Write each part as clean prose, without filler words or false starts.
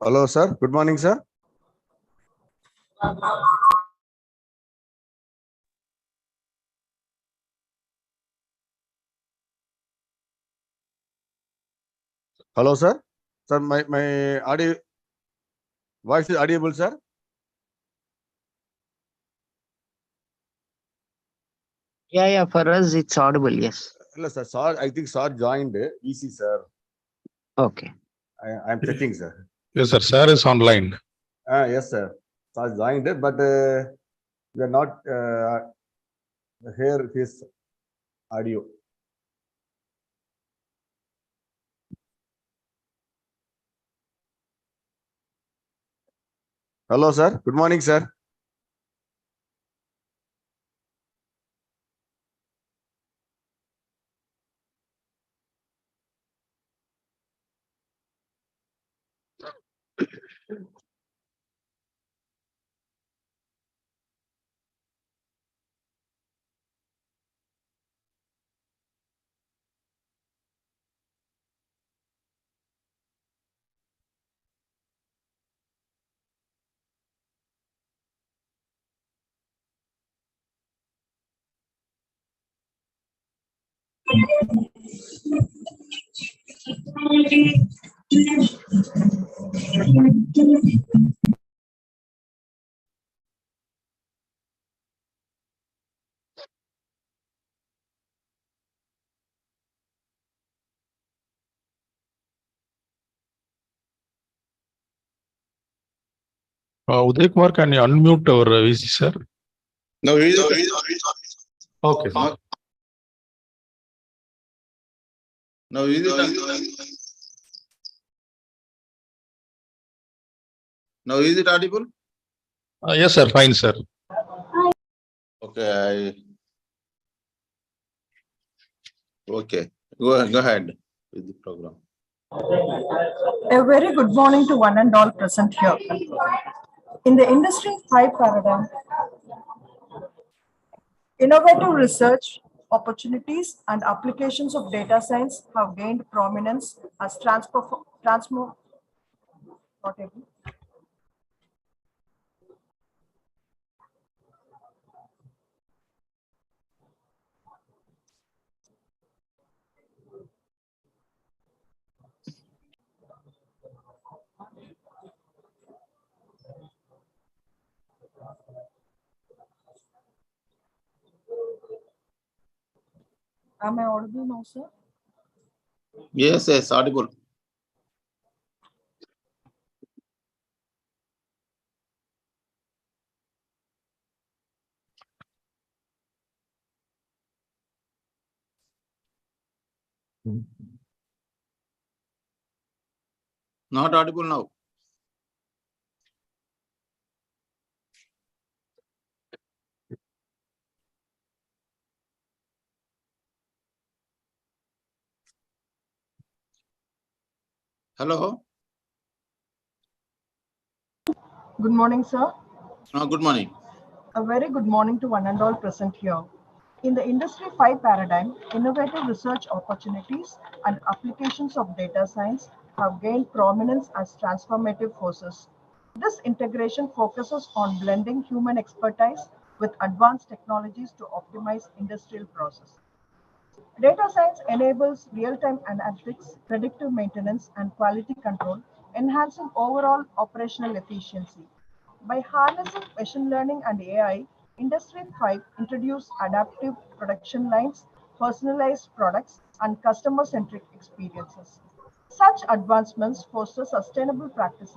Hello, sir. Good morning, sir. Hello, sir. Sir, my audio voice is audible, sir. Yeah, for us it's audible, yes. Hello, sir. Sir, I think sir joined. Easy, sir. Okay. I am checking, sir. Yes, sir. Sir is online. Yes, sir. Sir joined, but we are not hear his audio. Hello, sir. Good morning, sir. Uday Kumar, can you unmute our VC, sir? No, Okay, sir. no, is it audible? Yes, sir. Fine, sir. Okay, okay. Go ahead with the program. A very good morning to one and all present here. In the Industry 5 paradigm, innovative research, opportunities, and applications of data science have gained prominence as Am I audible now, sir? Yes, audible. Not audible now. Hello. Good morning, sir. Good morning. A very good morning to one and all present here. In the Industry 5 paradigm, innovative research opportunities and applications of data science have gained prominence as transformative forces. This integration focuses on blending human expertise with advanced technologies to optimize industrial processes. Data science enables real-time analytics, predictive maintenance, and quality control, enhancing overall operational efficiency. By harnessing machine learning and AI, Industry 5 introduced adaptive production lines, personalized products, and customer-centric experiences. Such advancements foster sustainable practices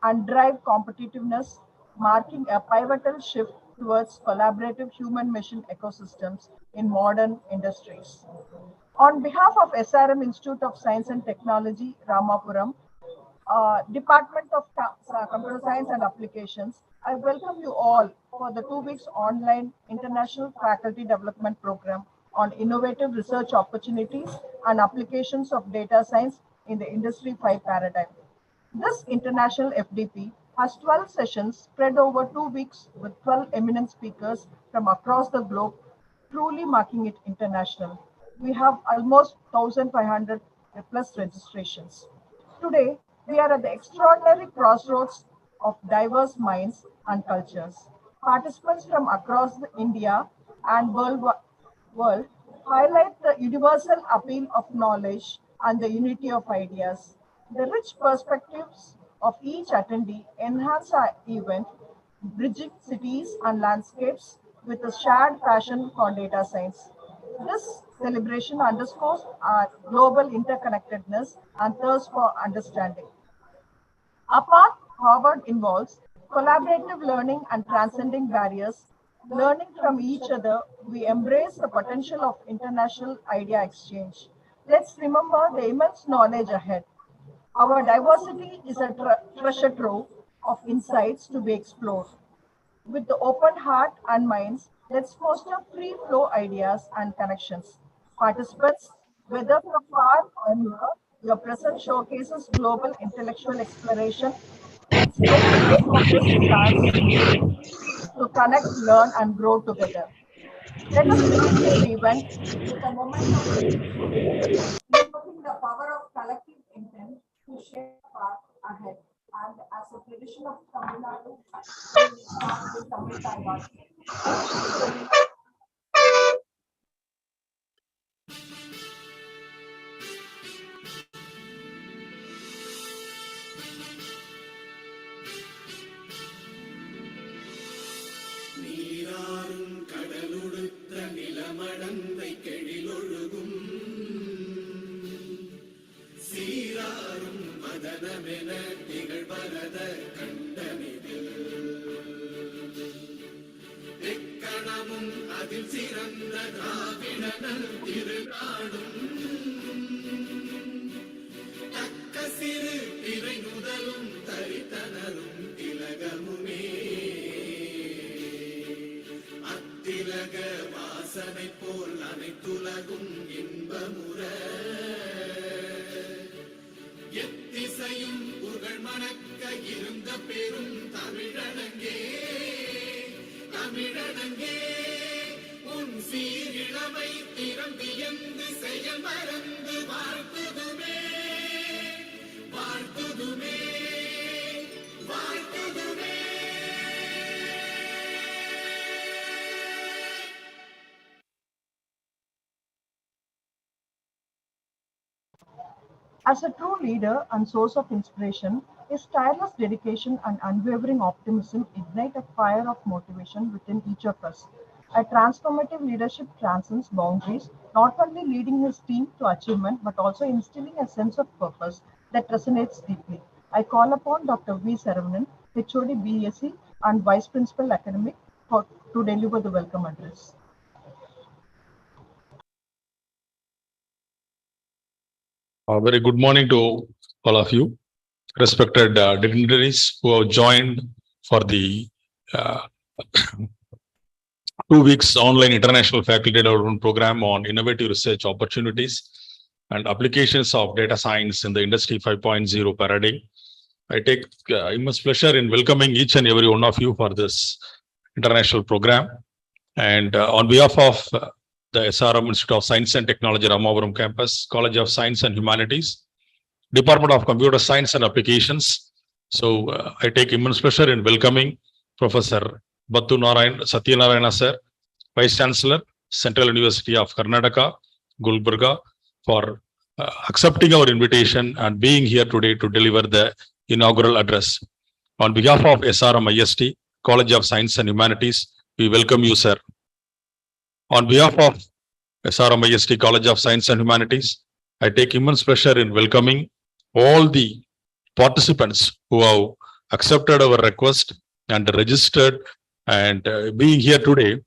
and drive competitiveness, marking a pivotal shift towards collaborative human-machine ecosystems in modern industries. On behalf of SRM Institute of Science and Technology, Ramapuram, Department of Computer Science and Applications, I welcome you all for the 2 weeks online International Faculty Development Program on innovative research opportunities and applications of data science in the Industry 5 paradigm. This international FDP has 12 sessions spread over 2 weeks with 12 eminent speakers from across the globe, truly marking it international. We have almost 1,500 plus registrations. Today, We are at the extraordinary crossroads of diverse minds and cultures. Participants from across India and world highlight the universal appeal of knowledge and the unity of ideas. The rich perspectives of each attendee enhance our event, bridging cities and landscapes with a shared passion for data science. This celebration underscores our global interconnectedness and thirst for understanding. Our path forward involves collaborative learning and transcending barriers. Learning from each other, we embrace the potential of international idea exchange. Let's remember the immense knowledge ahead. Our diversity is a treasure trove of insights to be explored. With the open heart and minds, let's foster free flow ideas and connections. Participants, whether from far or near, your presence showcases global intellectual exploration. Let's make the most of this chance to connect, learn, and grow together. Let us begin this event with a moment of reflection, invoking the power of collective intent to shape the path ahead. And as a tradition of Tamil Nadu, we will start with Tamil Taiwan. நீராறும் கடலுடுத்த நிலமடந்தை கெழிலொழுகும் சீராறும் மதனமென திகழ்வரத கண்டனிதில் எக்கணமும் அதில் சிறந்த திராவிடனல் திருநாடும் தக்க சிறு திரை முதலும் தரித்தனரும் திலகமுமே திலக வாசனை போல் அனைத்துலகும் இன்பமுற எத்திசையும் புகழ் மணக்க இருந்த பெரும் தமிழனங்கே தமிழனங்கே உன் சீரிழமை திறம்பியந்து செயல் மறந்து வாழ்த்துதுமே வாழ்த்துதுமே வாழ்த்துதுமே. As a true leader and source of inspiration, his tireless dedication and unwavering optimism ignite a fire of motivation within each of us. A transformative leadership transcends boundaries, not only leading his team to achievement but also instilling a sense of purpose that resonates deeply. I call upon Dr. V. Saravanan, HOD BSc and Vice Principal Academic, to deliver the welcome address. A very good morning to all of you, respected dignitaries who have joined for the 2 weeks online international faculty development program on innovative research opportunities and applications of data science in the Industry 5.0 paradigm. I take immense pleasure in welcoming each and every one of you for this international program. And on behalf of the SRM Institute of Science and Technology, Ramapuram Campus, College of Science and Humanities, Department of Computer Science and Applications. So I take immense pleasure in welcoming Professor Satyanarayana Sir, Vice Chancellor, Central University of Karnataka, Gulbarga, for accepting our invitation and being here today to deliver the inaugural address. On behalf of SRM IST, College of Science and Humanities, we welcome you, sir. On behalf of SRM IST College of Science and Humanities, I take immense pleasure in welcoming all the participants who have accepted our request and registered and being here today,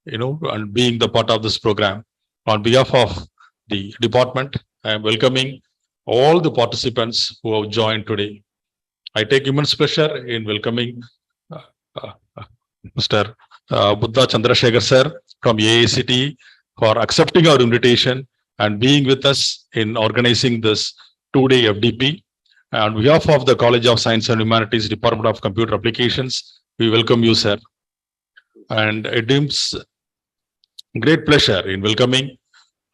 and being the part of this program. On behalf of the department, I am welcoming all the participants who have joined today. I take immense pleasure in welcoming Mr. Buddha Chandrasekhar sir from AICTE for accepting our invitation and being with us in organizing this 2-day FDP. On behalf of the College of Science and Humanities, Department of Computer Applications, we welcome you, sir. And it is great pleasure in welcoming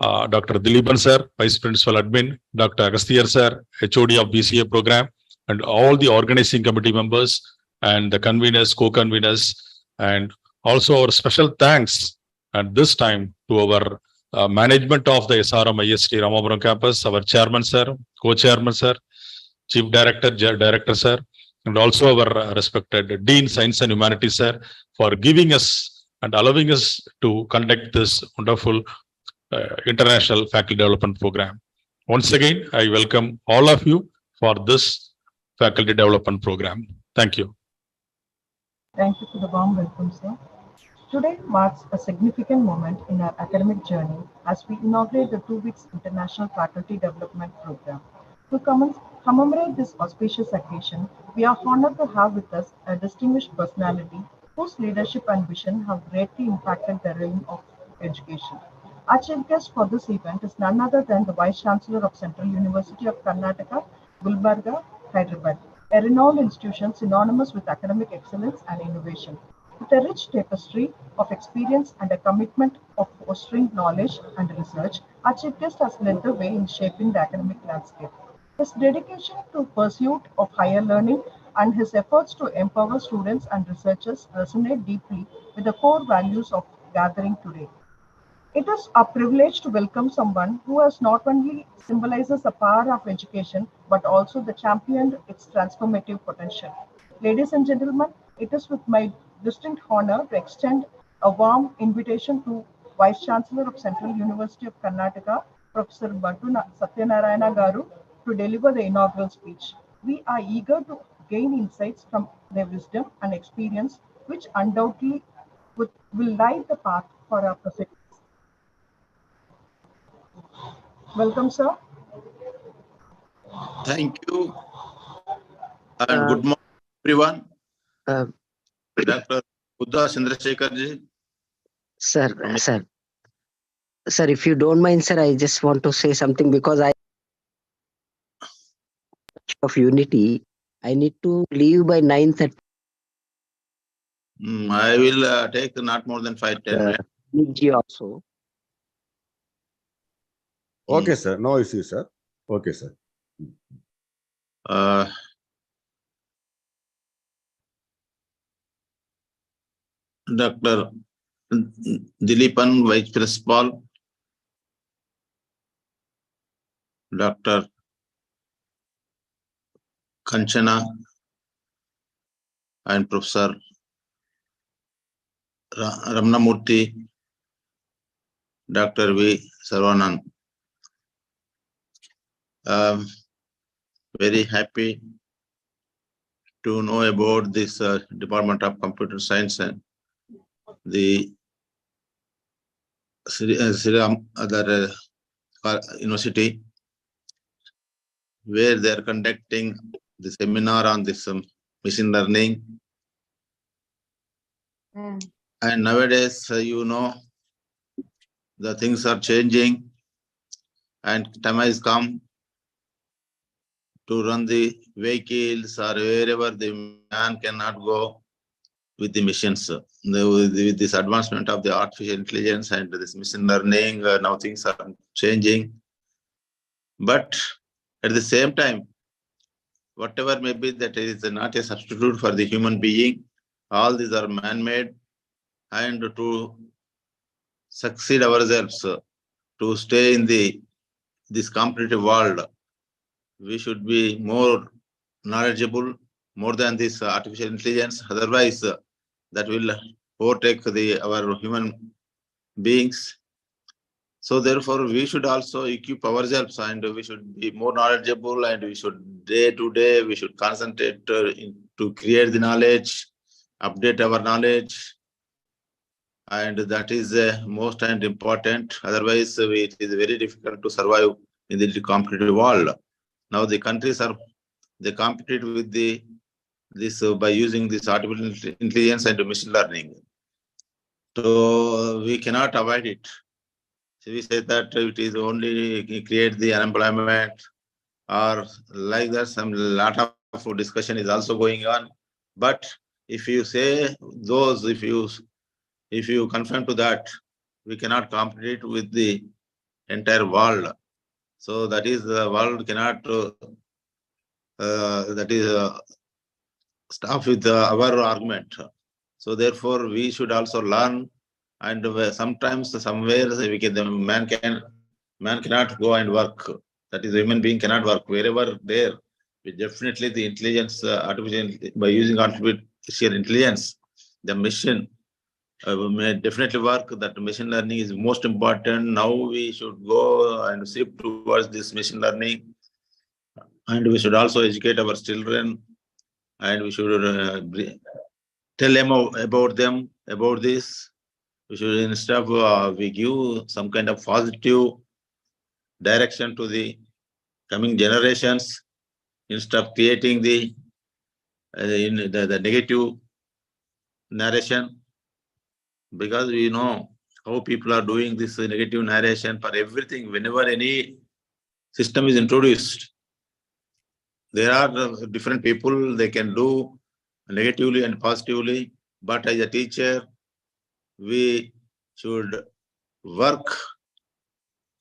Dr. Dilipan sir, Vice Principal Admin, Dr. Agasthyar sir, HOD of BCA program, and all the organizing committee members and the conveners, co-conveners, and also our special thanks at this time to our management of the SRM IST Ramapuram campus, our chairman sir, co-chairman sir, chief director, director sir, and also our respected Dean Science and Humanities sir for giving us and allowing us to conduct this wonderful international faculty development program. Once again, I welcome all of you for this faculty development program. Thank you. Thank you for the warm welcome, sir. Today marks a significant moment in our academic journey as we inaugurate the 2 weeks International Faculty Development Program. To commemorate this auspicious occasion, we are honored to have with us a distinguished personality whose leadership and vision have greatly impacted the realm of education. Our chief guest for this event is none other than the Vice Chancellor of Central University of Karnataka, Gulbarga, Hyderabad, a renowned institution synonymous with academic excellence and innovation. With a rich tapestry of experience and a commitment of fostering knowledge and research, our chief guest has led the way in shaping the academic landscape. His dedication to pursuit of higher learning and his efforts to empower students and researchers resonate deeply with the core values of gathering today. It is a privilege to welcome someone who has not only symbolizes the power of education but also the championed its transformative potential. Ladies and gentlemen, it is with my distinct honor to extend a warm invitation to Vice Chancellor of Central University of Karnataka, Professor Bhattu Satyanarayana Garu, to deliver the inaugural speech. We are eager to gain insights from their wisdom and experience, which undoubtedly will light the path for our proceedings. Welcome, sir. Thank you and Uh, good morning, everyone. uh, Dr. Buddha Chandrasekhar ji. sir, if you don't mind, sir, I just want to say something because I of unity. I need to leave by 9:30. I will take not more than 5-10 minutes. G also. Okay, sir. No issue, sir. Okay, sir. Dr. Dilipan, Vice Principal, Dr. Kanchana, and Professor Ramnamurthy, Dr. V. Sarvanan. Very happy to know about this Department of Computer Science and the other university, where they are conducting the seminar on this machine learning. And nowadays, the things are changing, and time has come to run the vehicles or wherever the man cannot go with the machines. With this advancement of the artificial intelligence and this machine learning, now things are changing. But at the same time, whatever may be, that is not a substitute for the human being. All these are man-made, and to succeed ourselves, to stay in this competitive world, we should be more knowledgeable, more than this artificial intelligence. Otherwise, that will overtake our human beings. So therefore, we should also equip ourselves, and we should be more knowledgeable, and we should day to day, we should concentrate to create the knowledge, update our knowledge. And that is most and important. Otherwise, it is very difficult to survive in the competitive world. Now the countries they compete with this by using this artificial intelligence and machine learning. So we cannot avoid it. So we say that it is only create the unemployment or like that. Some lot of discussion is also going on. But if you say those, if you confirm to that, we cannot compete with the entire world. So that is the world cannot that is stop with our argument. So therefore, we should also learn. And sometimes, somewhere, man cannot go and work. That is, human being cannot work wherever there. Definitely, the intelligence, by using artificial intelligence, the machine may definitely work. That machine learning is most important. Now we should go and shift towards this machine learning, and we should also educate our children, and we should tell them about this. We should, instead of we give some kind of positive direction to the coming generations, instead of creating the negative narration, because we know how people are doing this negative narration for everything. Whenever any system is introduced, there are different people, they can do negatively and positively, but as a teacher, we should work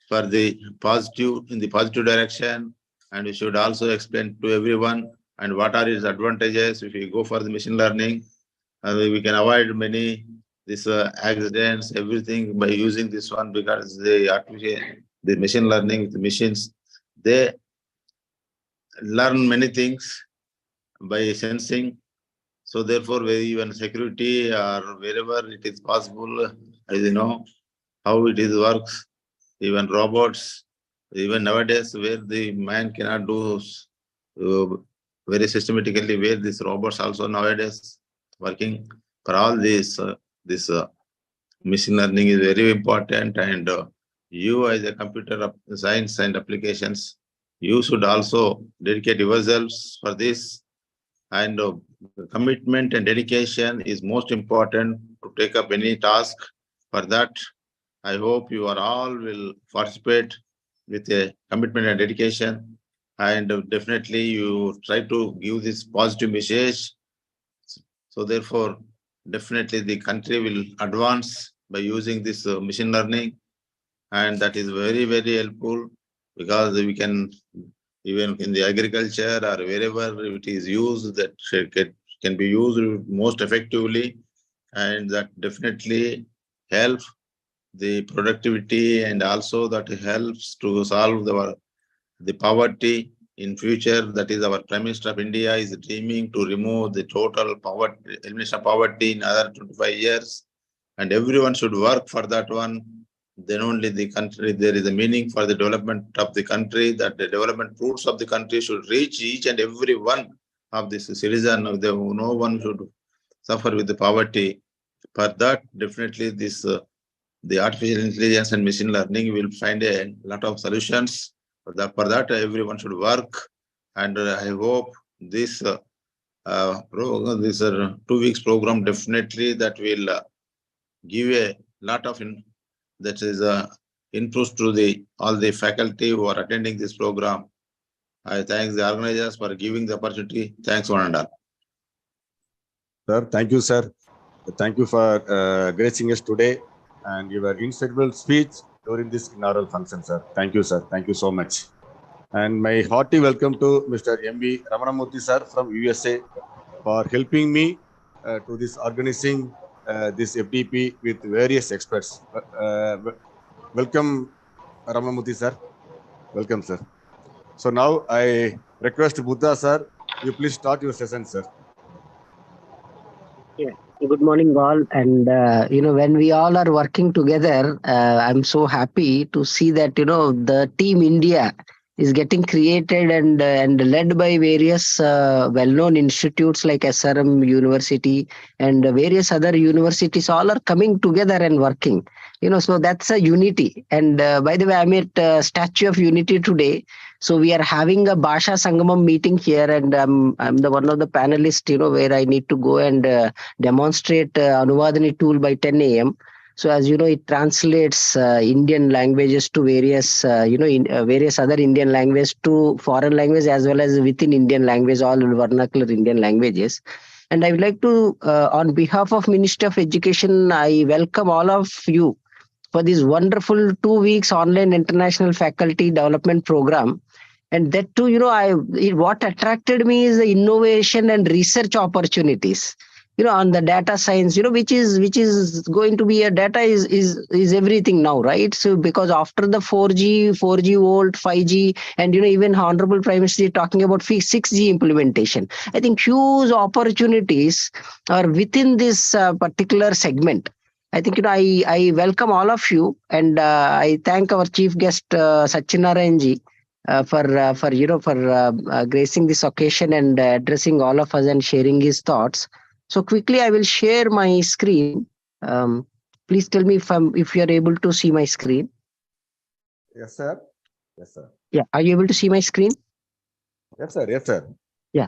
for the positive, in the positive direction, and we should also explain to everyone and what are its advantages. If we go for the machine learning, we can avoid many accidents, everything by using this one, because the machine learning, the machines, they learn many things by sensing. So therefore, even security or wherever it is possible, as you know, how it is works, even robots, even nowadays where the man cannot do very systematically, where these robots also nowadays working for all this, machine learning is very important. And you as a computer science and applications, you should also dedicate yourselves for this. And commitment and dedication is most important to take up any task. For that, I hope you are all will participate with a commitment and dedication, and definitely you try to give this positive message. So therefore, definitely the country will advance by using this machine learning, and that is very, very helpful, because we can, even in the agriculture or wherever it is used, that can be used most effectively, and that definitely help the productivity, and also that helps to solve the poverty in future. That is, our Prime Minister of India is dreaming to remove the total poverty, elimination of poverty in another 25 years, and everyone should work for that one. Then only the country, there is a meaning for the development of the country, that the development fruits of the country should reach each and every one of this citizen. No one should suffer with the poverty. For that, definitely this the artificial intelligence and machine learning will find a lot of solutions. For that, everyone should work. And I hope this 2 weeks program definitely that will give a lot of that is inputs to all the faculty who are attending this program. I thank the organizers for giving the opportunity. Thanks, one and all. Sir, thank you, sir. Thank you for gracing us today and your insightful speech during this inaugural function, sir. Thank you, sir. Thank you so much. And my hearty welcome to Mr. M.V. Ramanamurthy, sir, from USA, for helping me to this organizing this FDP with various experts. Welcome, Ramanamurthy, sir. Welcome, sir. So now I request Buddha, sir, you please start your session, sir. Yeah. Good morning, all. And, when we all are working together, I'm so happy to see that, the Team India is getting created and led by various well-known institutes like SRM University and various other universities. All are coming together and working. So that's a unity. And by the way, I'm at Statue of Unity today. So we are having a Bhasha Sangamam meeting here, and I'm the one of the panelists, where I need to go and demonstrate Anuvadani tool by 10 a.m. So as you know, it translates Indian languages to various, various other Indian languages to foreign language, as well as within Indian language, all vernacular Indian languages. And I would like to, on behalf of Ministry of Education, I welcome all of you for this wonderful 2 weeks online international faculty development program. And that too, what attracted me is the innovation and research opportunities. On the data science, which is going to be a data is everything now, right? So because after the 4G volt, 5G, and even Honorable Prime Minister is talking about 6G implementation. I think huge opportunities are within this particular segment. I think I welcome all of you, and I thank our chief guest Satyanarayan ji for gracing this occasion and addressing all of us and sharing his thoughts. So quickly, I will share my screen. Please tell me if you are able to see my screen. Yes, sir. Yes, sir. Yeah, are you able to see my screen? Yes, sir. Yes, sir. Yeah.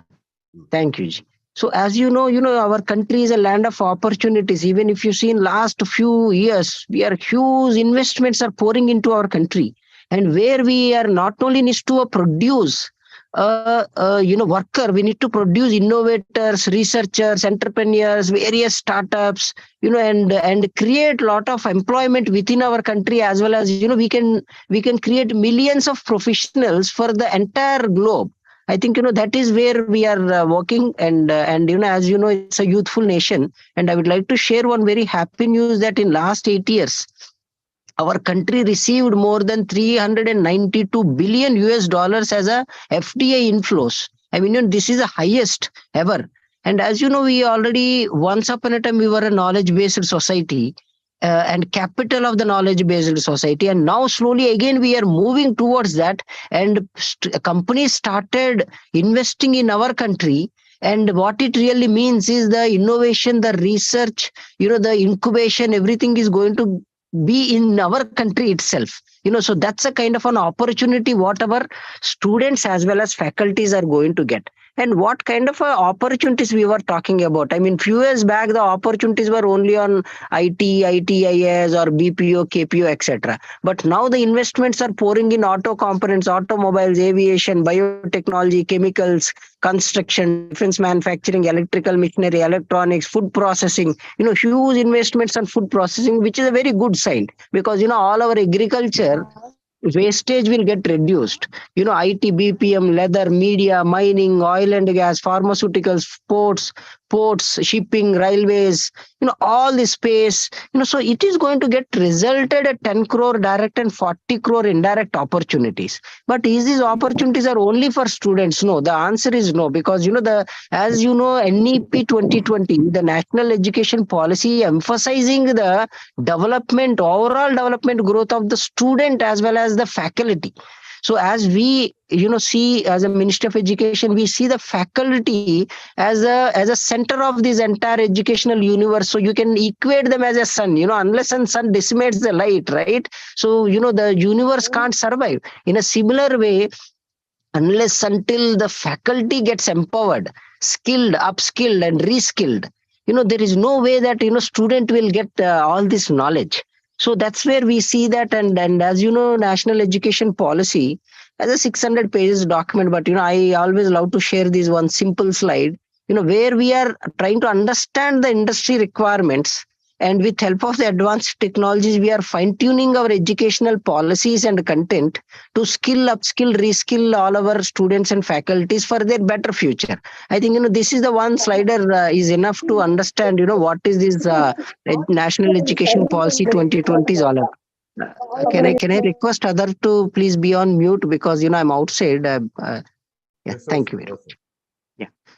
Thank you, Ji. So as you know, our country is a land of opportunities. Even if you see in last few years, huge investments are pouring into our country, and where we are not only needs to produce worker, we need to produce innovators, researchers, entrepreneurs, various startups, and create a lot of employment within our country, as well as we can create millions of professionals for the entire globe. I think that is where we are working, and as you know, it's a youthful nation, and I would like to share one very happy news that in last 8 years, our country received more than 392 billion US dollars as a FDI inflows. I mean, this is the highest ever. And as you know, we already once upon a time we were a knowledge-based society. And capital of the knowledge-based society, and now slowly again we are moving towards that, and companies started investing in our country. And what it really means is the innovation, the research, the incubation, everything is going to be in our country itself. So that's a kind of an opportunity whatever students as well as faculties are going to get. And what kind of opportunities we were talking about? I mean, few years back, the opportunities were only on IT, ITIS or BPO, KPO, etc. But now the investments are pouring in auto components, automobiles, aviation, biotechnology, chemicals, construction, defense manufacturing, electrical machinery, electronics, food processing, huge investments on food processing, which is a very good sign, because, all our agriculture wastage will get reduced. IT, BPM, leather, media, mining, oil and gas, pharmaceuticals, ports, shipping, railways, all the space, so it is going to get resulted at 10 crore direct and 40 crore indirect opportunities. But is these opportunities are only for students? No, the answer is no, because, as you know, NEP 2020, the National Education Policy emphasizing the overall development growth of the student as well as the faculty. So as we see, as a Minister of Education, we see the faculty as a center of this entire educational universe. So you can equate them as a sun, unless the sun decimates the light, right? So the universe can't survive. In a similar way, unless until the faculty gets empowered, skilled, upskilled and reskilled, there is no way that student will get all this knowledge. So that's where we see that. And as you know, National Education Policy as a 600 pages document, but I always love to share this one simple slide, where we are trying to understand the industry requirements, and with help of the advanced technologies, we are fine-tuning our educational policies and content to skill, upskill, reskill all our students and faculties for their better future. I think, this is the one slider is enough to understand, what is this National Education Policy 2020 is all about. Can I request other to please be on mute, because, I'm outside. Yeah, Yes, sir. thank you very Yes, much. sir.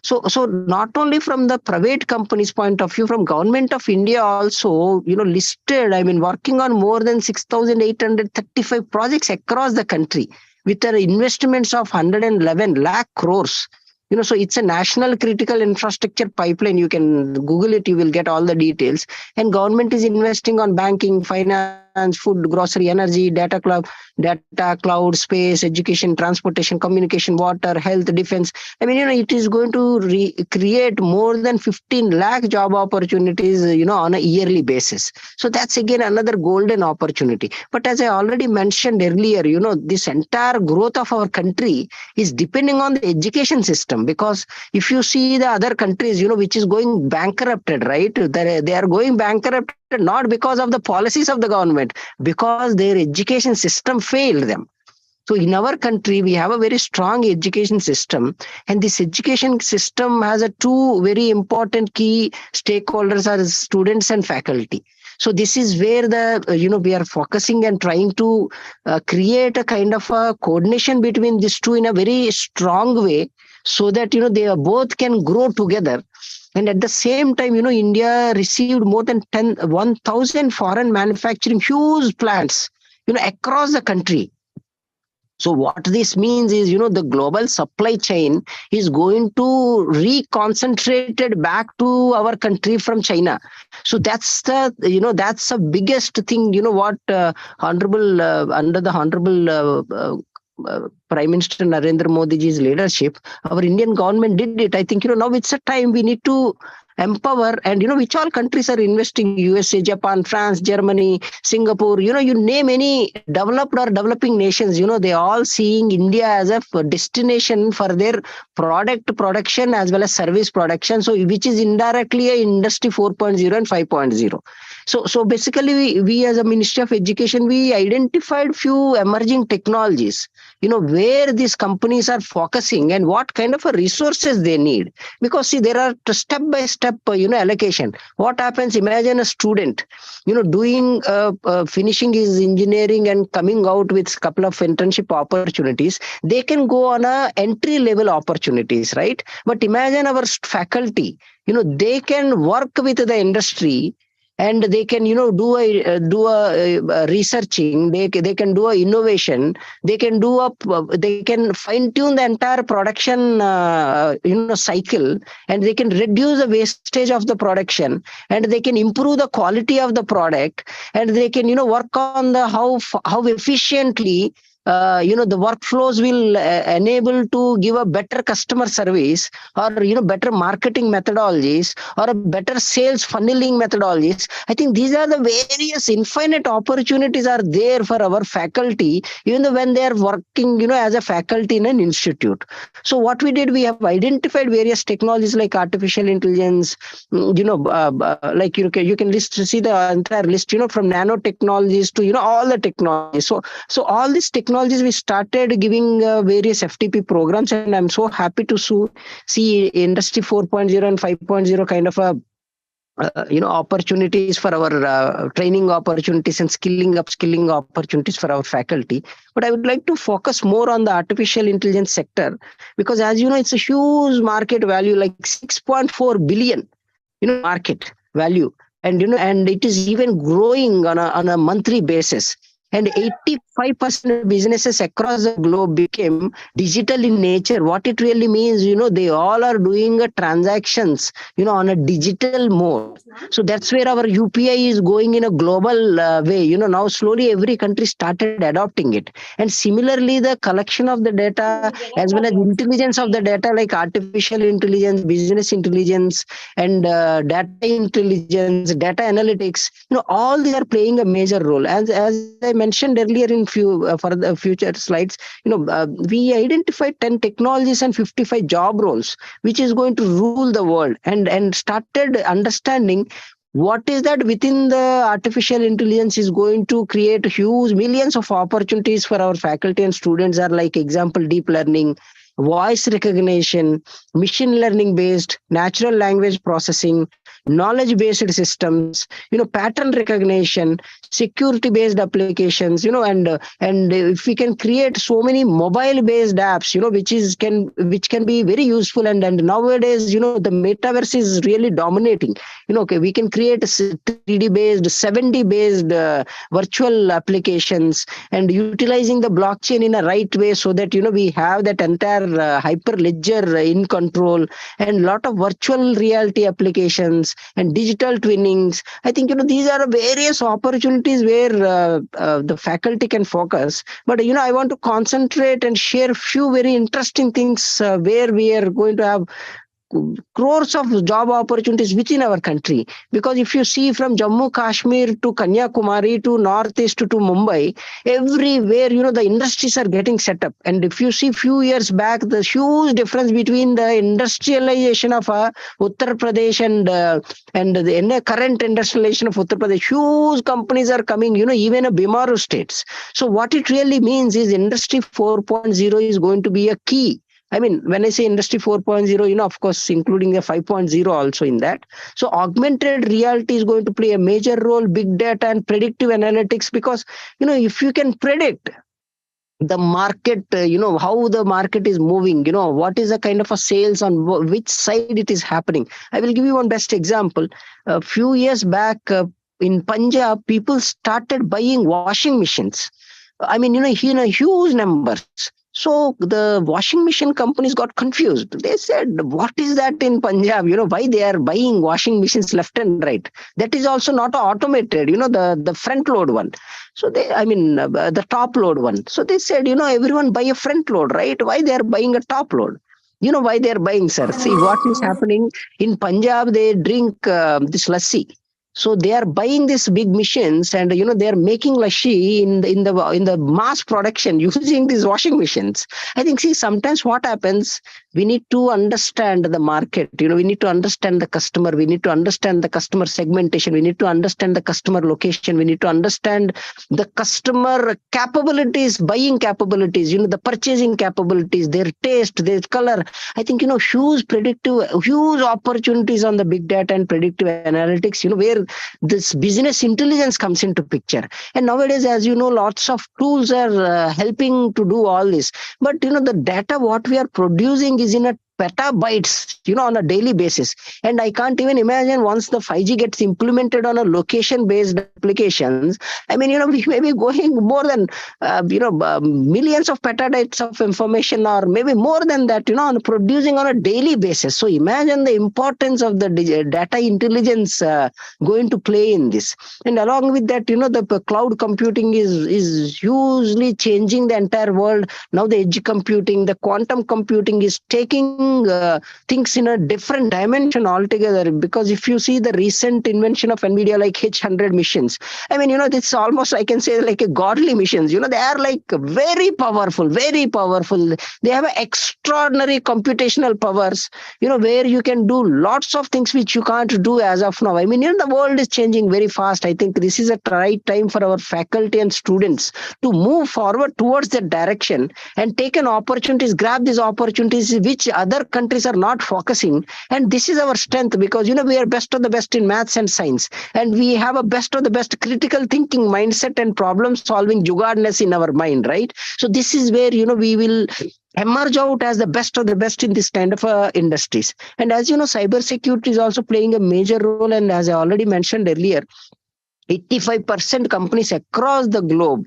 So not only from the private companies' point of view, from Government of India also, listed, I mean, working on more than 6,835 projects across the country with an investments of 111 lakh crores. So it's a national critical infrastructure pipeline. You can Google it, you will get all the details. And government is investing on banking, finance, food, grocery, energy, data, cloud, space, education, transportation, communication, water, health, defense. I mean, it is going to create more than 15 lakh job opportunities, on a yearly basis. So that's again another golden opportunity. But as I already mentioned earlier, this entire growth of our country is depending on the education system. Because if you see the other countries, which is going bankrupted, right? They are going bankrupt not because of the policies of the government, because their education system failed them. So in our country, we have a very strong education system, and this education system has a two very important key stakeholders are students and faculty. So this is where the we are focusing and trying to create a kind of a coordination between these two in a very strong way, so that they both can grow together. And at the same time, India received more than 1,000 foreign manufacturing huge plants, across the country. So what this means is, the global supply chain is going to reconcentrated back to our country from China. So that's the biggest thing, what honorable under the honorable Prime Minister Narendra Modi ji's leadership, our Indian government did it. I think, now it's a time we need to empower, and which all countries are investing: USA, Japan, France, Germany, Singapore, you name any developed or developing nations, they all seeing India as a destination for their product production as well as service production, so which is indirectly a industry 4.0 and 5.0. So basically we as a Ministry of Education, we identified few emerging technologies, where these companies are focusing and what kind of a resources they need. Because see, there are step by step allocation. What happens, imagine a student doing finishing his engineering and coming out with a couple of internship opportunities. They can go on a entry level opportunities, right? But imagine our faculty, they can work with the industry, and they can do a researching, they can do a innovation, they can fine tune the entire production cycle, and they can reduce the wastage of the production, and they can improve the quality of the product, and they can work on the how efficiently the workflows will enable to give a better customer service, or better marketing methodologies, or a better sales funneling methodologies. I think these are the various infinite opportunities are there for our faculty, even though when they are working as a faculty in an institute. So what we did, we have identified various technologies like artificial intelligence, like you can see the entire list, from nanotechnologies to all the technologies. So all these technologies, we started giving various FDP programs, and I'm so happy to see industry 4.0 and 5.0 kind of a opportunities for our training opportunities and upskilling opportunities for our faculty. But I would like to focus more on the artificial intelligence sector, because as it's a huge market value, like 6.4 billion market value, and it is even growing on a monthly basis. And 85% of businesses across the globe became digital in nature. What it really means, they all are doing transactions, on a digital mode. So that's where our UPI is going in a global way. Now slowly every country started adopting it. And similarly, the collection of the data as well as intelligence of the data, like artificial intelligence, business intelligence, and data intelligence, data analytics, all these are playing a major role. As I mentioned earlier in for the future slides, we identified 10 technologies and 55 job roles, which is going to rule the world, and started understanding what is that within the artificial intelligence is going to create huge millions of opportunities for our faculty and students. Are like example, deep learning, voice recognition, machine learning based, natural language processing, knowledge based systems, pattern recognition, security based applications, and if we can create so many mobile based apps, which can be very useful. And nowadays, the metaverse is really dominating. We can create 3D based, 7D based virtual applications, and utilizing the blockchain in a right way, so that we have that entire hyper ledger in control, and lot of virtual reality applications and digital twinnings. I think these are various opportunities where the faculty can focus. But I want to concentrate and share few very interesting things where we are going to have crores of job opportunities within our country. Because if you see from Jammu Kashmir to Kanyakumari to Northeast to Mumbai, everywhere, the industries are getting set up. And if you see few years back, the huge difference between the industrialization of Uttar Pradesh and the current industrialization of Uttar Pradesh, huge companies are coming, even a Bimaru states. So what it really means is Industry 4.0 is going to be a key. I mean, when I say Industry 4.0, of course, including the 5.0 also in that. So augmented reality is going to play a major role, big data and predictive analytics, because, if you can predict the market, how the market is moving, what is the kind of a sales on which side it is happening. I will give you one best example. A few years back in Punjab, people started buying washing machines. I mean, huge numbers. So the washing machine companies got confused. They said, what is that in Punjab? Why they are buying washing machines left and right? That is also not automated, the front load one. So the top load one. So they said, everyone buy a front load, right? Why they are buying a top load? Why they are buying, sir? See what is happening in Punjab. They drink this lassi. So they are buying these big machines, and they are making lassi in the mass production using these washing machines. I think, see, sometimes what happens, we need to understand the market. We need to understand the customer. We need to understand the customer segmentation. We need to understand the customer location. We need to understand the customer capabilities, buying capabilities. The purchasing capabilities, their taste, their color. I think huge opportunities on the big data and predictive analytics. Where this business intelligence comes into picture. And nowadays, as you know, lots of tools are helping to do all this. But, the data what we are producing is in a petabytes, on a daily basis. And I can't even imagine once the 5G gets implemented on a location-based applications, I mean, we may be going more than, millions of petabytes of information, or maybe more than that, on producing on a daily basis. So imagine the importance of the data intelligence going to play in this. And along with that, the cloud computing is hugely changing the entire world. Now the edge computing, the quantum computing is taking things in a different dimension altogether. Because if you see the recent invention of NVIDIA, like H100 machines, I mean, it's almost, I can say, like a godly machines. They are like very powerful, very powerful. They have extraordinary computational powers, where you can do lots of things which you can't do as of now. I mean, the world is changing very fast. I think this is a right time for our faculty and students to move forward towards that direction and take an opportunities, grab these opportunities which other countries are not focusing. And this is our strength, because we are best of the best in maths and science, and we have a best of the best critical thinking mindset and problem solving jugaadness in our mind, right? So this is where we will emerge out as the best of the best in this kind of industries. And as you know, cybersecurity is also playing a major role. And as I already mentioned earlier, 85% companies across the globe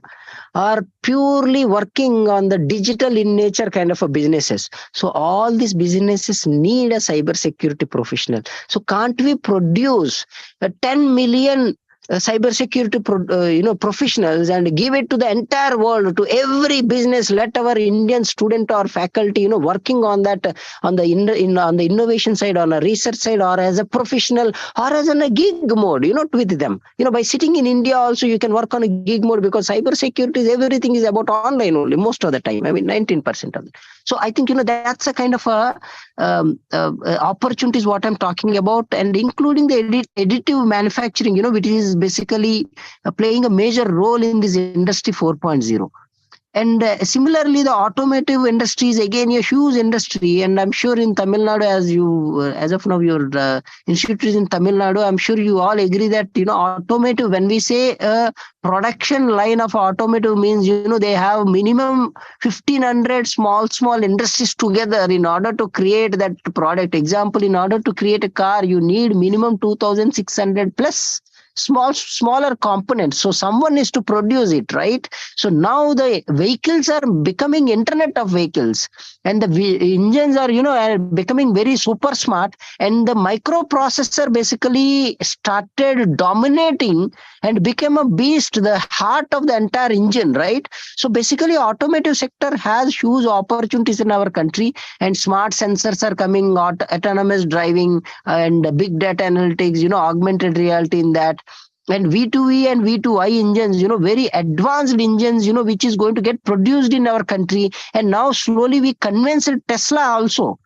are purely working on the digital in nature kind of a businesses. So all these businesses need a cybersecurity professional. So can't we produce 10 million cybersecurity professionals and give it to the entire world, to every business? Let our Indian student or faculty working on that, on the innovation side, on a research side, or as a professional, or as in a gig mode, with them. By sitting in India also you can work on a gig mode, because cybersecurity is, everything is about online only most of the time. I mean 19% of it. So I think that's a kind of opportunities what I'm talking about, and including the additive manufacturing, which is basically playing a major role in this industry 4.0. And similarly, the automotive industry is again a huge industry. And I'm sure in Tamil Nadu, as of now, your institute is in Tamil Nadu, I'm sure you all agree that, automotive, when we say a production line of automotive means, they have minimum 1,500 small industries together in order to create that product. Example, in order to create a car, you need minimum 2,600 plus smaller components. So someone is to produce it, right? So now the vehicles are becoming Internet of Vehicles, and the engines are, are becoming very super smart, and the microprocessor basically started dominating and became a beast, the heart of the entire engine, right? So basically, automotive sector has huge opportunities in our country, and smart sensors are coming, autonomous driving and big data analytics, augmented reality in that. And V2E and V2I engines, very advanced engines, which is going to get produced in our country. And now slowly we convinced Tesla also,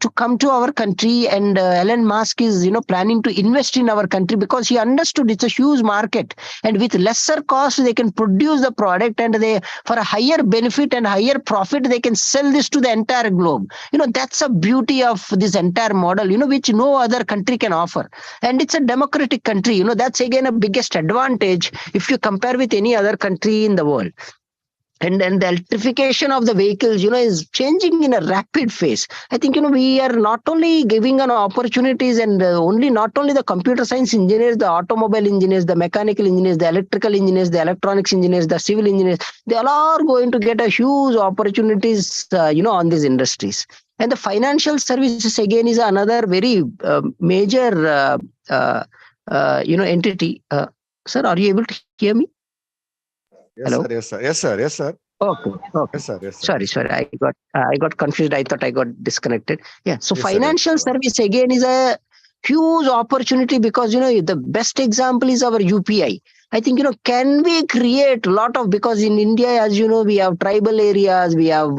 to come to our country. And Elon Musk is, planning to invest in our country because he understood it's a huge market. And with lesser cost, they can produce the product, and they, for a higher benefit and higher profit, they can sell this to the entire globe. That's a beauty of this entire model, which no other country can offer. And it's a democratic country. That's again a biggest advantage if you compare with any other country in the world. And then the electrification of the vehicles, is changing in a rapid phase. I think, we are not only giving an opportunities, and not only the computer science engineers, the automobile engineers, the mechanical engineers, the electrical engineers, the electronics engineers, the civil engineers, they all are going to get a huge opportunities, on these industries. And the financial services again is another very major, entity. Sir, are you able to hear me? Yes, Hello? sir. Yes, sir. Yes, sir. Yes, sir. Okay. Yes, sir. Yes, sir. Sorry. I got confused. I thought I got disconnected. Yeah. So Yes, sir. financial Yes, sir. service again is a huge opportunity because, the best example is our UPI. I think, can we create a lot of, because in India, as you know, we have tribal areas, we have,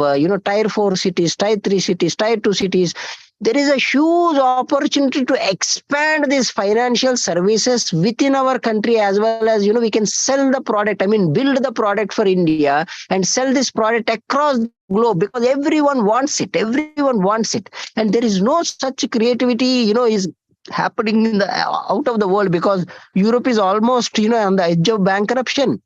tier 4 cities, tier 3 cities, tier 2 cities. There is a huge opportunity to expand these financial services within our country, as well as, we can sell the product. I mean, build the product for India and sell this product across the globe, because everyone wants it. And there is no such creativity, is happening in the out of the world, because Europe is almost, on the edge of bankrupttion.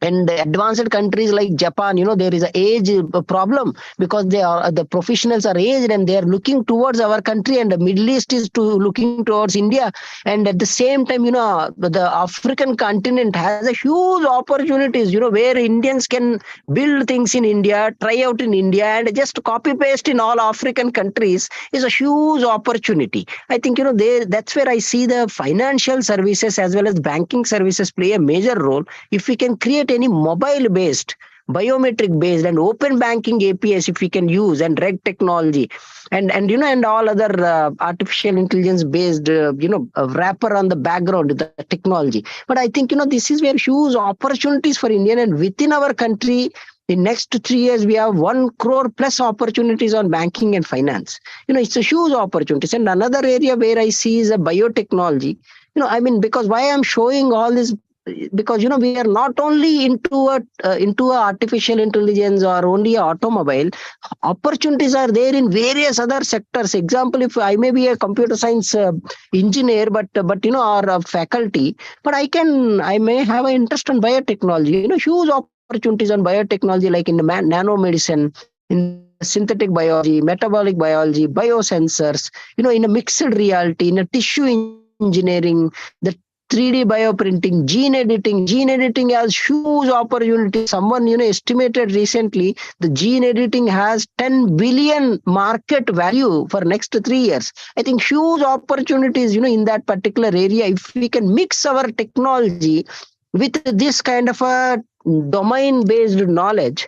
And advanced countries like Japan, there is an age problem, because the professionals are aged and they are looking towards our country, and the Middle East is looking towards India. And at the same time, the African continent has a huge opportunities, where Indians can build things in India, try out in India, and just copy paste in all African countries is a huge opportunity. I think, that's where I see the financial services as well as banking services play a major role. If we can create any mobile based, biometric based, and open banking APIs, if we can use, and reg technology, and all other artificial intelligence based, wrapper on the background, the technology. But I think, this is where huge opportunities for India, and within our country, in next 3 years, we have 1 crore plus opportunities on banking and finance. It's a huge opportunities. And another area where I see is a biotechnology. Because why I'm showing all this, because we are not only into a artificial intelligence or only a automobile. Opportunities are there in various other sectors. Example, if I may be a computer science engineer, but or a faculty, but I may have an interest in biotechnology. Huge opportunities on biotechnology, like in the nanomedicine, in synthetic biology, metabolic biology, biosensors, in a mixed reality, in a tissue engineering, the 3D bioprinting, gene editing. Gene editing has huge opportunity. Someone, estimated recently the gene editing has 10 billion market value for next 3 years. I think huge opportunities, in that particular area. If we can mix our technology with this kind of a domain-based knowledge,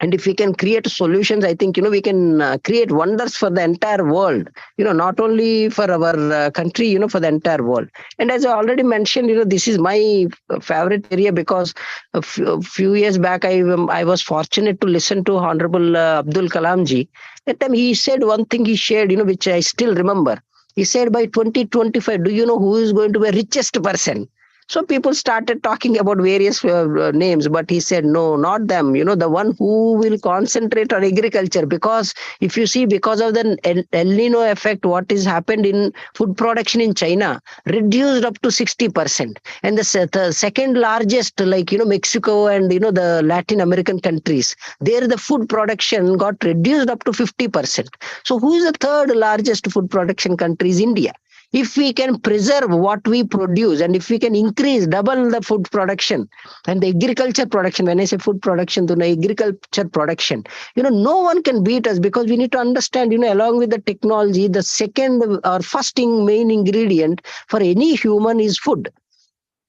and if we can create solutions, I think, we can create wonders for the entire world, not only for our country, for the entire world. And as I already mentioned, this is my favorite area, because a few years back, I was fortunate to listen to Honorable Abdul Kalam ji. That time he said one thing he shared, which I still remember. He said, by 2025, do you know who is going to be the richest person? So people started talking about various names, but he said, no, not them. The one who will concentrate on agriculture, because if you see, because of the El Nino effect, what has happened in food production in China, reduced up to 60%. And the second largest, like, Mexico and, the Latin American countries, there the food production got reduced up to 50%. So who is the third largest food production country? Is India. If we can preserve what we produce, and if we can increase, double the food production and the agriculture production, when I say food production, to agriculture production, no one can beat us, because we need to understand, along with the technology, the second or first main ingredient for any human is food.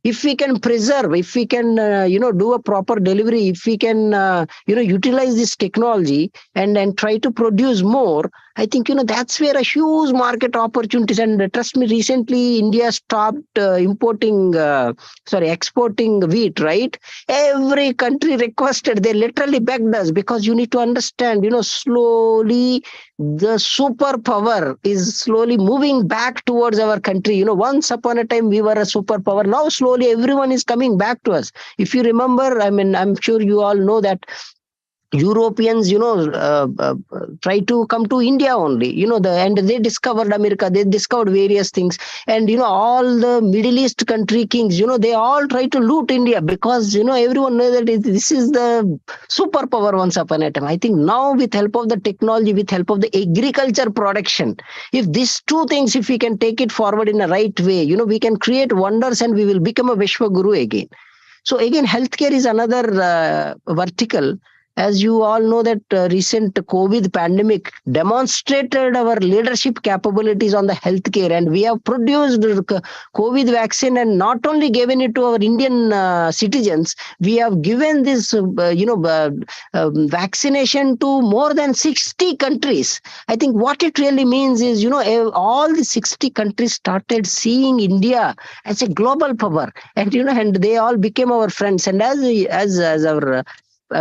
If we can preserve, if we can do a proper delivery, if we can utilize this technology and try to produce more, I think that's where a huge market opportunities. And trust me, recently India stopped exporting wheat, right? Every country requested, they literally begged us, because you need to understand, slowly the superpower is slowly moving back towards our country. Once upon a time we were a superpower. Now slowly everyone is coming back to us. If you remember, I'm sure you all know that Europeans, try to come to India only, and they discovered America, they discovered various things. And, all the Middle East country kings, they all try to loot India, because, everyone knows that this is the superpower once upon a time. I think now, with help of the technology, with help of the agriculture production, if these two things, if we can take it forward in the right way, we can create wonders, and we will become a Vishwa Guru again. So again, healthcare is another vertical. As you all know that recent COVID pandemic demonstrated our leadership capabilities on the healthcare, and we have produced COVID vaccine and not only given it to our Indian citizens, we have given this vaccination to more than 60 countries. I think what it really means is, all the 60 countries started seeing India as a global power, and and they all became our friends. And as our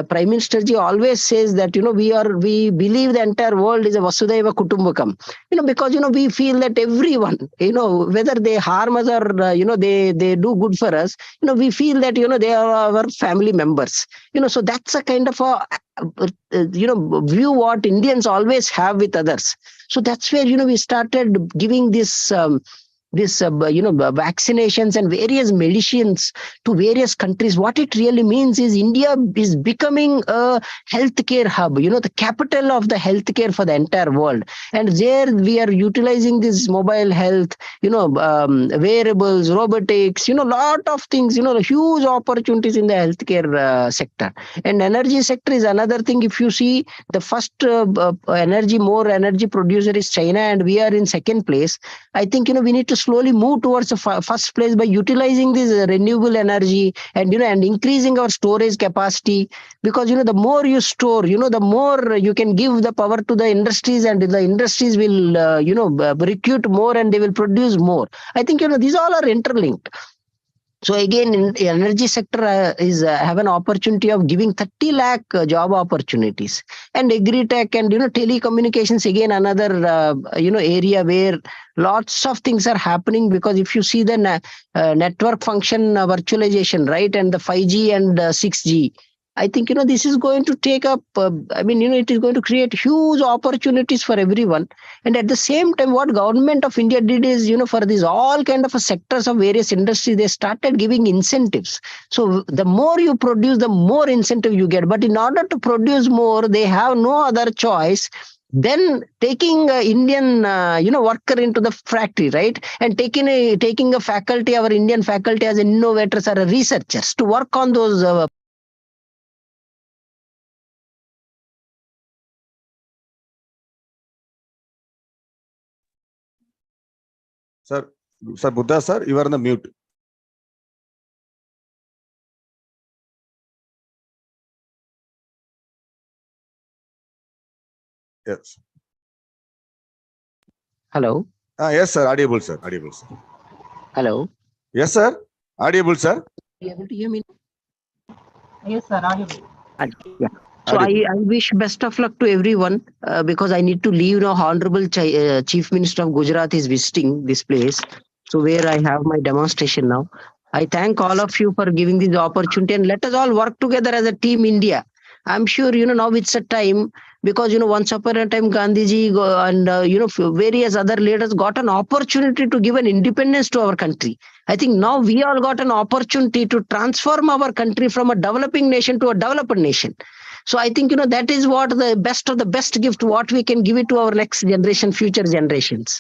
Prime Minister ji always says that we believe the entire world is a Vasudhaiva Kutumbakam, because we feel that everyone, whether they harm us or they do good for us, we feel that they are our family members, so that's a kind of a view what Indians always have with others. So that's where we started giving this vaccinations and various medicines to various countries. What it really means is India is becoming a healthcare hub, the capital of the healthcare for the entire world. And there we are utilizing this mobile health, wearables, robotics, lot of things, huge opportunities in the healthcare sector. And energy sector is another thing. If you see, the first more energy producer is China, and we are in second place. I think, we need to slowly move towards the first place by utilizing this renewable energy and and increasing our storage capacity, because the more you store, the more you can give the power to the industries, and the industries will recruit more and they will produce more. I think these all are interlinked. So again, in the energy sector have an opportunity of giving 30 lakh job opportunities. And agri-tech and telecommunications, again another area where lots of things are happening, because if you see the network function virtualization, right, and the 5G and 6G, I think this is going to take up. It is going to create huge opportunities for everyone. And at the same time, what government of India did is, for these all kind of sectors of various industries, they started giving incentives. So the more you produce, the more incentive you get. But in order to produce more, they have no other choice then taking Indian worker into the factory, right, and taking a faculty, our Indian faculty as innovators or researchers to work on those. Sir, Buddha, sir, you are on the mute. Yes. Hello. Yes, sir. Audible, sir. Audible, sir. Hello. Yes, sir. Audible, sir. Are you able to hear me? Yes, sir, audible. Yeah. So I wish best of luck to everyone, because I need to leave now. Honorable Chief Minister of Gujarat is visiting this place, so where I have my demonstration now. I thank all of you for giving this opportunity, and let us all work together as a team India. I'm sure now it's a time, because once upon a time Gandhiji and various other leaders got an opportunity to give an independence to our country. I think now we all got an opportunity to transform our country from a developing nation to a developed nation. So I think, that is what the best of the best gift, what we can give it to our next generation, future generations.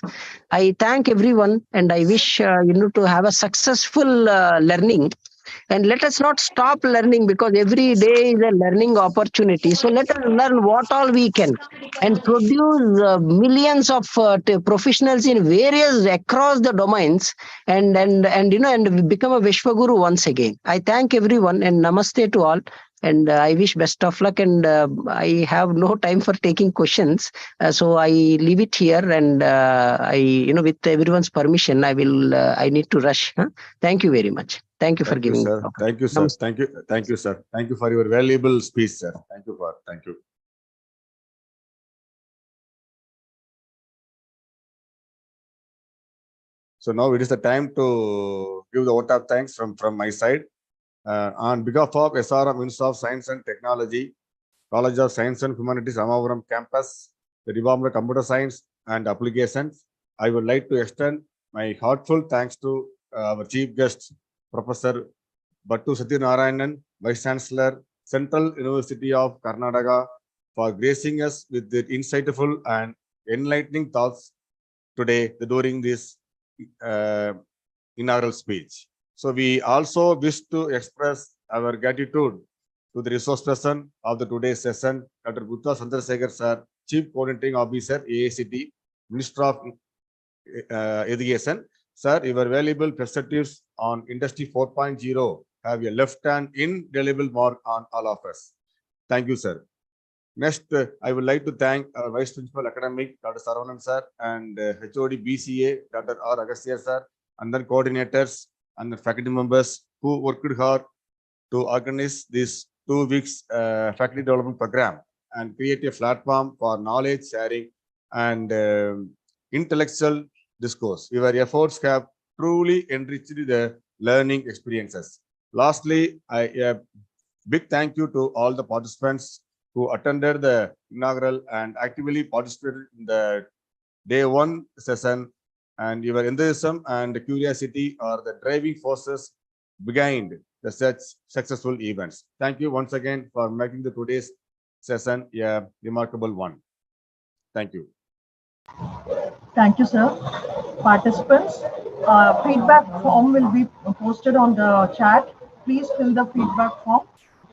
I thank everyone, and I wish, to have a successful learning. And let us not stop learning, because every day is a learning opportunity. So let us learn what all we can and produce millions of professionals in various across the domains, and become a Vishwaguru once again. I thank everyone and namaste to all. And I wish best of luck. And I have no time for taking questions, so I leave it here. And with everyone's permission, I need to rush. Huh? Thank you very much. Thank you for Thank you, giving me sir. the Thank you, sir. Namaste. Thank you. Thank you, sir. Thank you for your valuable speech, sir. Thank you. So now it is the time to give the vote of thanks from my side. On behalf of SRM Institute of Science and Technology, College of Science and Humanities, Ramavaram campus, the Department of Computer Science and Applications, I would like to extend my heartfelt thanks to our chief guest, Professor Battu Satyanarayanan, Vice Chancellor, Central University of Karnataka, for gracing us with their insightful and enlightening thoughts today during this inaugural speech. So we also wish to express our gratitude to the resource person of the today's session, Dr. Gupta Chandrasekhar sir, Chief Coordinating Officer, AACT, Minister of Education. Sir, your valuable perspectives on Industry 4.0 have a left an indelible mark on all of us. Thank you, sir. Next, I would like to thank our Vice Principal Academic, Dr. Saravanan sir, and HOD BCA, Dr. R. Agastya sir, and the coordinators and the faculty members who worked hard to organize this 2 weeks faculty development program and create a platform for knowledge sharing and intellectual discourse. Your efforts have truly enriched the learning experiences. Lastly, a big thank you to all the participants who attended the inaugural and actively participated in the day one session, and your enthusiasm and curiosity are the driving forces behind the such successful events. Thank you once again for making the today's session a remarkable one. Thank you. Thank you, sir. Participants, feedback form will be posted on the chat. Please fill the feedback form,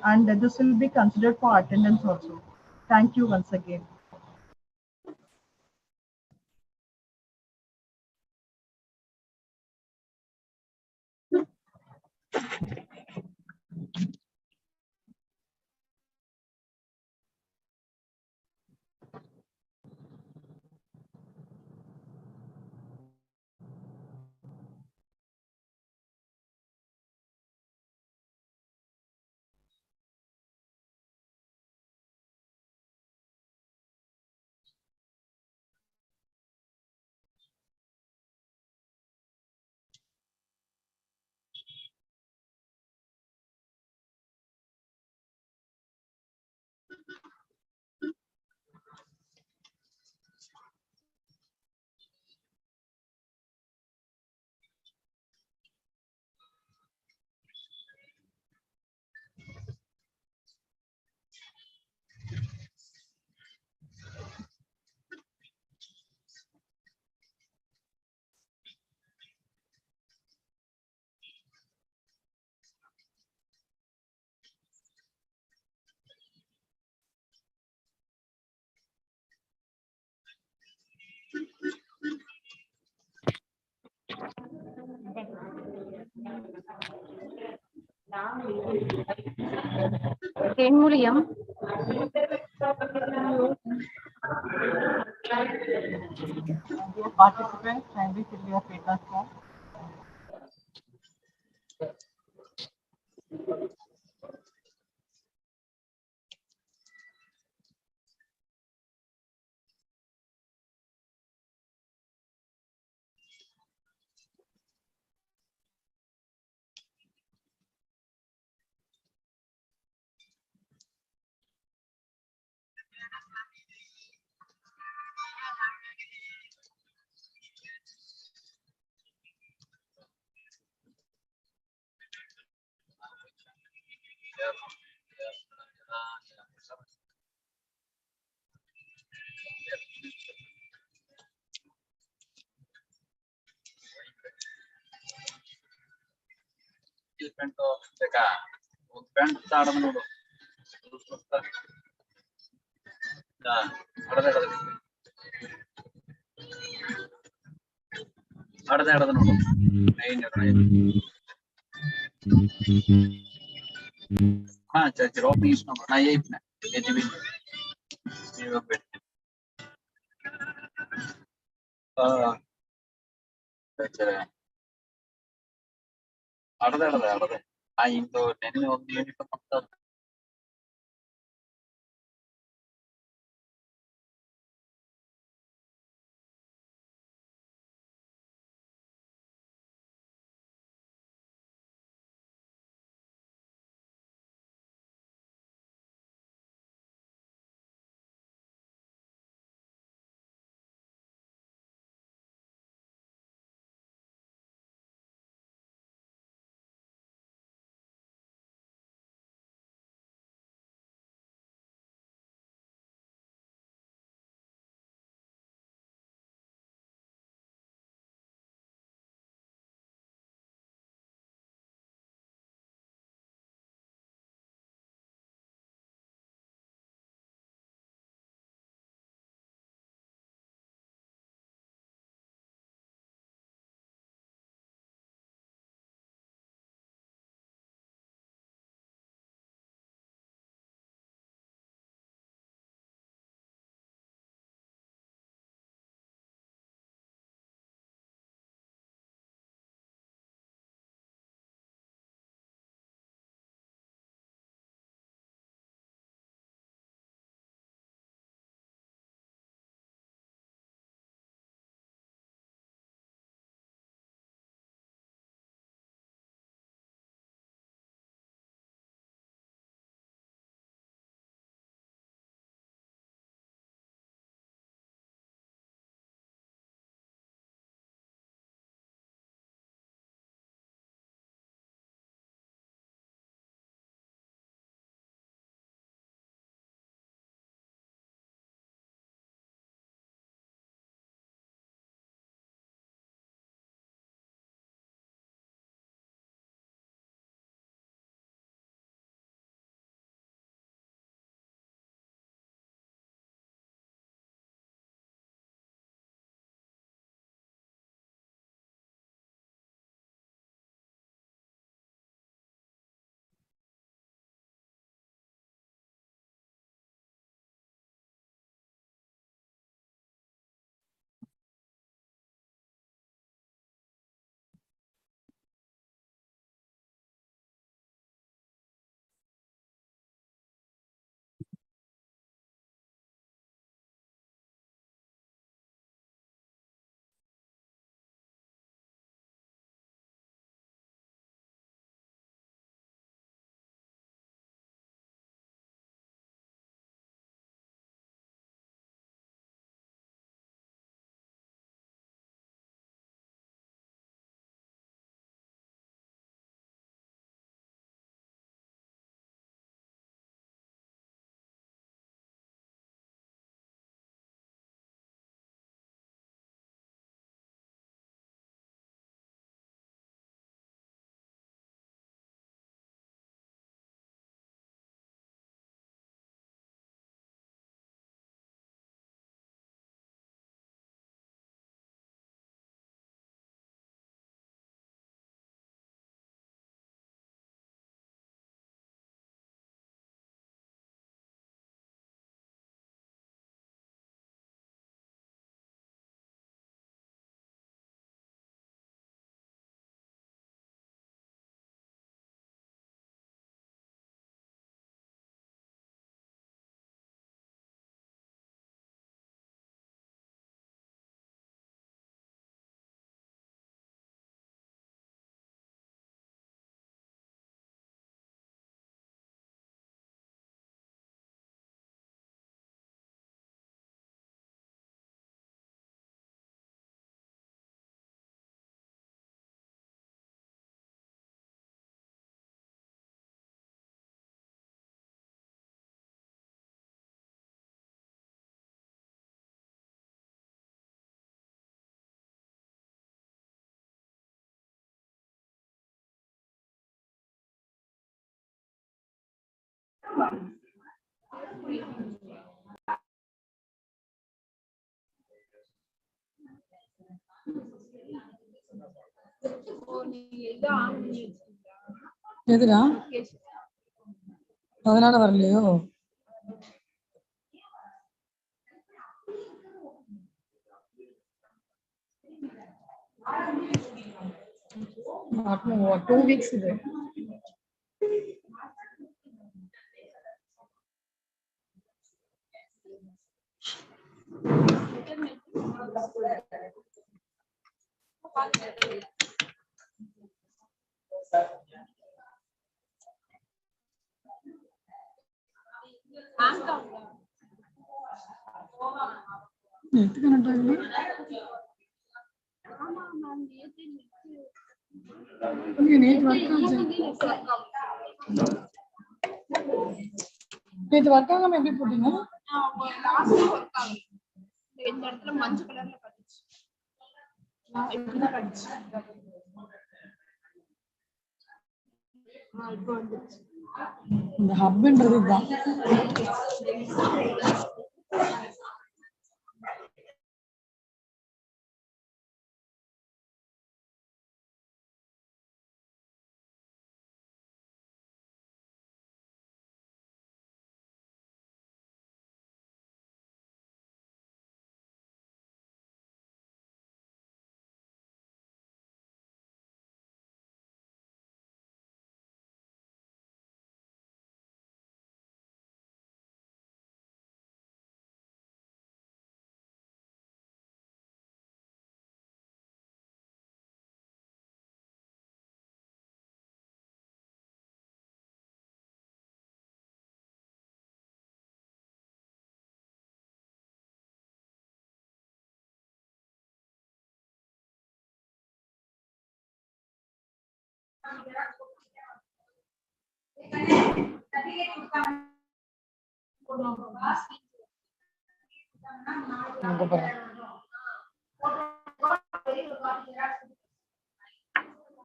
and this will be considered for attendance also. Thank you once again. Participants, kindly fill your feedback form. Pant ಆಡೋದು ನೋಡು. ಆಡೋದು ನೋಡು. Jerome is number 9. ಆಡದೆ ಇಂದು ನೆನ್ನೆ ಒಂದು unit எதுடா அதனால வரலையோ? No, 2 weeks ಇದೆ. இது ஒர்க் ஆகாம எப்படி போட்டீங்க? இந்த இடத்துல மஞ்சள் கலர்ல காட்டுச்சு. இப்படிதான் காட்டுச்சு. இப்போ வந்துருச்சு. இந்த ஹப்ன்றது இதுதான்.